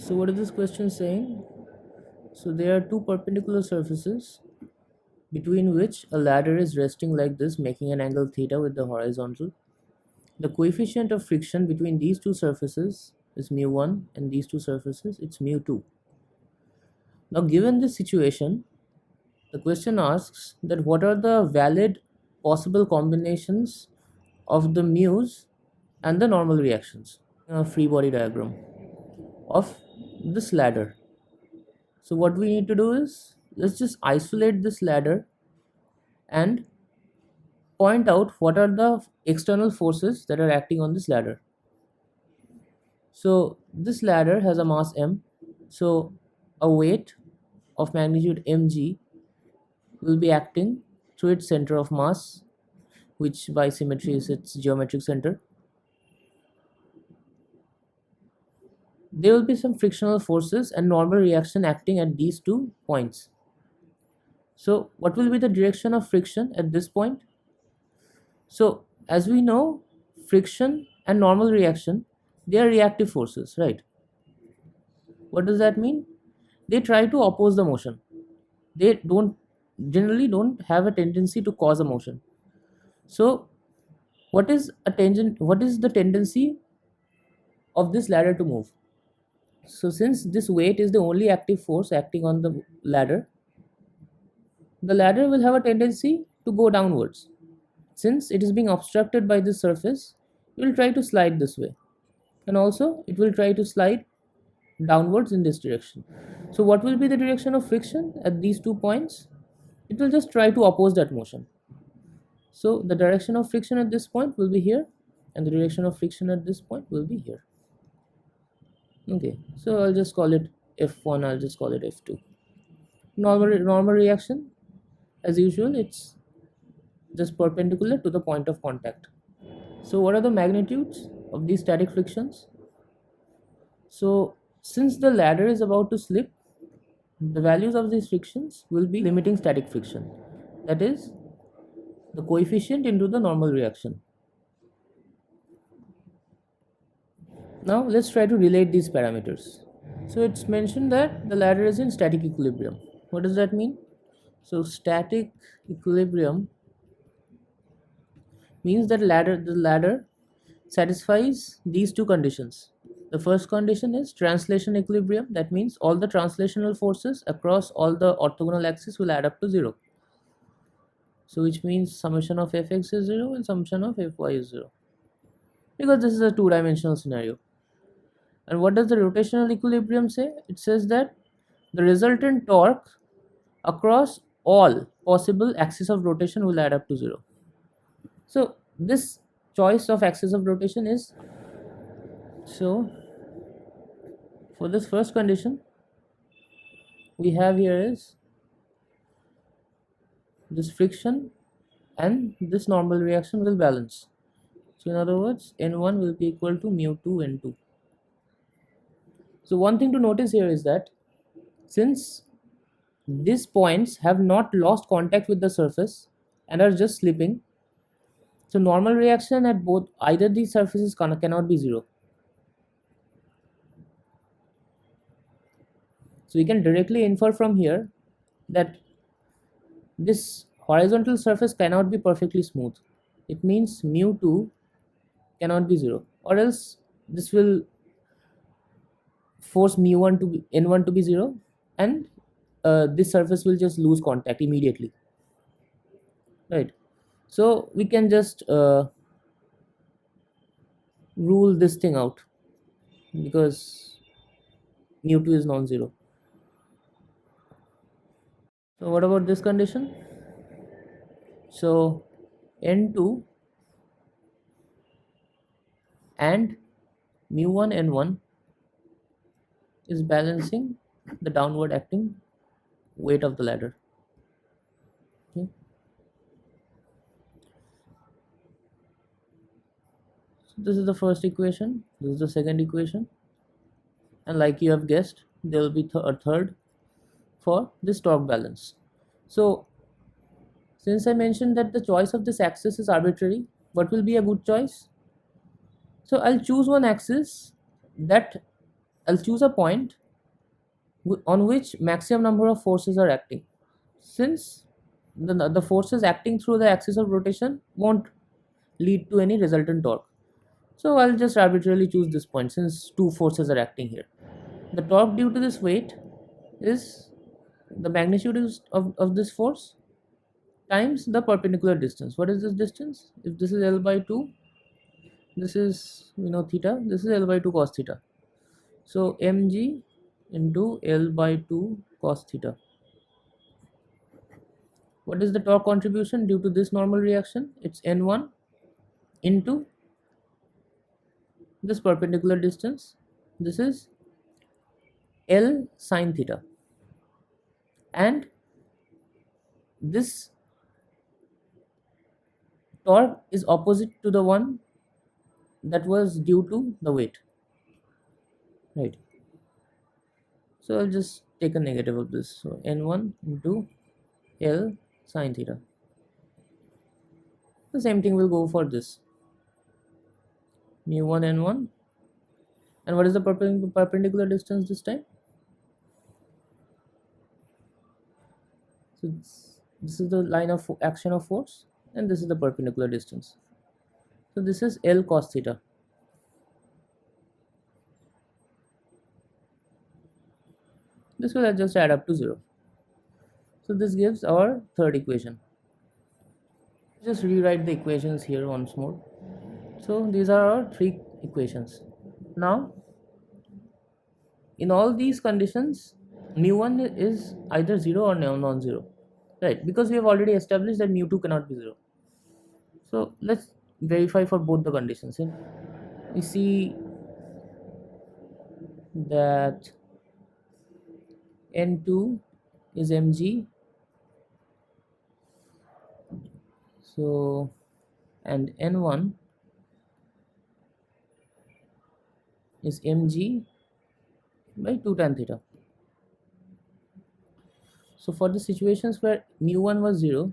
So what is this question saying? So there are two perpendicular surfaces between which a ladder is resting like this, making an angle theta with the horizontal. The coefficient of friction between these two surfaces is mu1, and these two surfaces it's mu2. Now given this situation, the question asks that what are the valid possible combinations of the mu's and the normal reactions. A free body diagram of this ladder. So what we need to do is, let's just isolate this ladder and point out what are the external forces that are acting on this ladder. So this ladder has a mass m, so a weight of magnitude mg will be acting through its center of mass, which by symmetry is its geometric center. There will be some frictional forces and normal reaction acting at these 2 points. So what will be the direction of friction at this point? So as we know, friction and normal reaction, they are reactive forces, right? What does that mean? They try to oppose the motion. They generally don't have a tendency to cause a motion. So what is the tendency of this ladder to move? So since this weight is the only active force acting on the ladder will have a tendency to go downwards. Since it is being obstructed by this surface, it will try to slide this way, and also it will try to slide downwards in this direction. So what will be the direction of friction at these 2 points? It will just try to oppose that motion. So the direction of friction at this point will be here, and the direction of friction at this point will be here. Okay, so I'll just call it F1, I'll just call it F2. Normal reaction, as usual, it's just perpendicular to the point of contact. So what are the magnitudes of these static frictions? So since the ladder is about to slip, the values of these frictions will be limiting static friction, that is the coefficient into the normal reaction. Now let's try to relate these parameters. So it's mentioned that the ladder is in static equilibrium. What does that mean? So static equilibrium means that the ladder satisfies these 2 conditions. The first condition is translation equilibrium. That means all the translational forces across all the orthogonal axes will add up to 0. So which means summation of fx is 0 and summation of fy is 0, because this is a 2-dimensional scenario. And what does the rotational equilibrium say? It says that the resultant torque across all possible axes of rotation will add up to 0. So this choice of axis of rotation is, so for this first condition we have here is this friction and this normal reaction will balance. So in other words, N1 will be equal to mu2 N2. So one thing to notice here is that since these points have not lost contact with the surface and are just slipping, so normal reaction at either these surfaces cannot be 0. So we can directly infer from here that this horizontal surface cannot be perfectly smooth. It means mu2 cannot be 0, or else this will force mu1 to be n1 to be 0, and this surface will just lose contact immediately, right? So we can just rule this thing out, because mu2 is non-zero. So what about this condition? So n2 and mu1 n1 is balancing the downward acting weight of the ladder. Okay. So this is the first equation, this is the second equation, and like you have guessed, there will be a third for this torque balance. So since I mentioned that the choice of this axis is arbitrary, what will be a good choice? So I'll choose one axis that I'll choose a point on which maximum number of forces are acting. Since the forces acting through the axis of rotation won't lead to any resultant torque, so I'll just arbitrarily choose this point since two forces are acting here. The torque due to this weight is the magnitude of this force times the perpendicular distance. What is this distance? If this is L by 2, this is, theta, this is L by 2 cos theta. So mg into L by 2 cos theta. What is the torque contribution due to this normal reaction? It's N1 into this perpendicular distance. This is L sine theta. And this torque is opposite to the one that was due to the weight. Right. So I'll just take a negative of this. So N1 into L sine theta. The same thing will go for this. Mu1 N1. And what is the perpendicular distance this time? So this is the line of action of force, and this is the perpendicular distance. So this is L cos theta. This will just add up to 0. So this gives our third equation. Just rewrite the equations here once more. So these are our three equations. Now, in all these conditions, mu1 is either 0 or non-zero, right? Because we have already established that mu2 cannot be 0. So let's verify for both the conditions. We see that N2 is mg, so, and N1 is mg by 2 tan theta. So for the situations where mu1 was 0,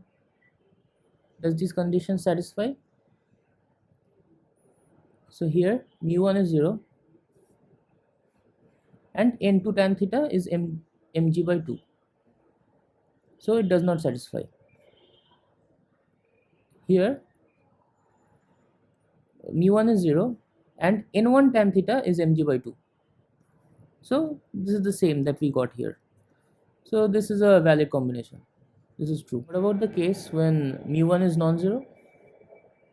does this condition satisfy? So here mu1 is 0 and N2 tan theta is mg by 2. So it does not satisfy. Here mu1 is 0 and N1 tan theta is mg by 2. So this is the same that we got here. So this is a valid combination. This is true. What about the case when mu1 is non-zero?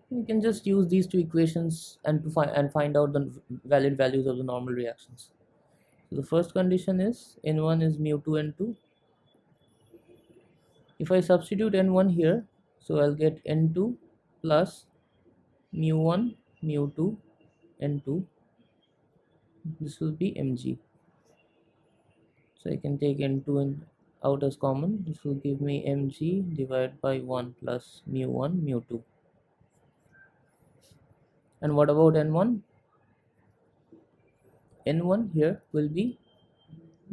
We can just use these two equations and find out the valid values of the normal reactions. So the first condition is N1 is mu2 N2. If I substitute N1 here, so I'll get N2 plus mu1 mu2 N2. This will be mg. So I can take N2 out as common. This will give me mg divided by 1 plus mu1 mu2. And what about N1? N1 here will be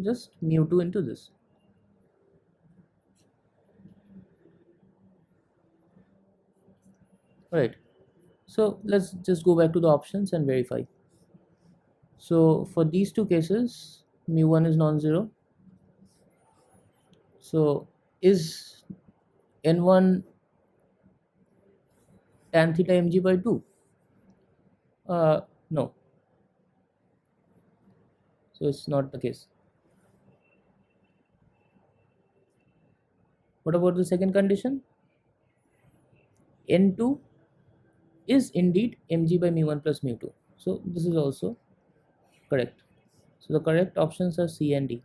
just mu2 into this. Right. So let's just go back to the options and verify. So for these two cases, mu1 is non-zero. So is N1 tan theta mg by 2? No. So it's not the case. What about the second condition? N2 is indeed mg by mu1 plus mu2. So this is also correct. So the correct options are C and D.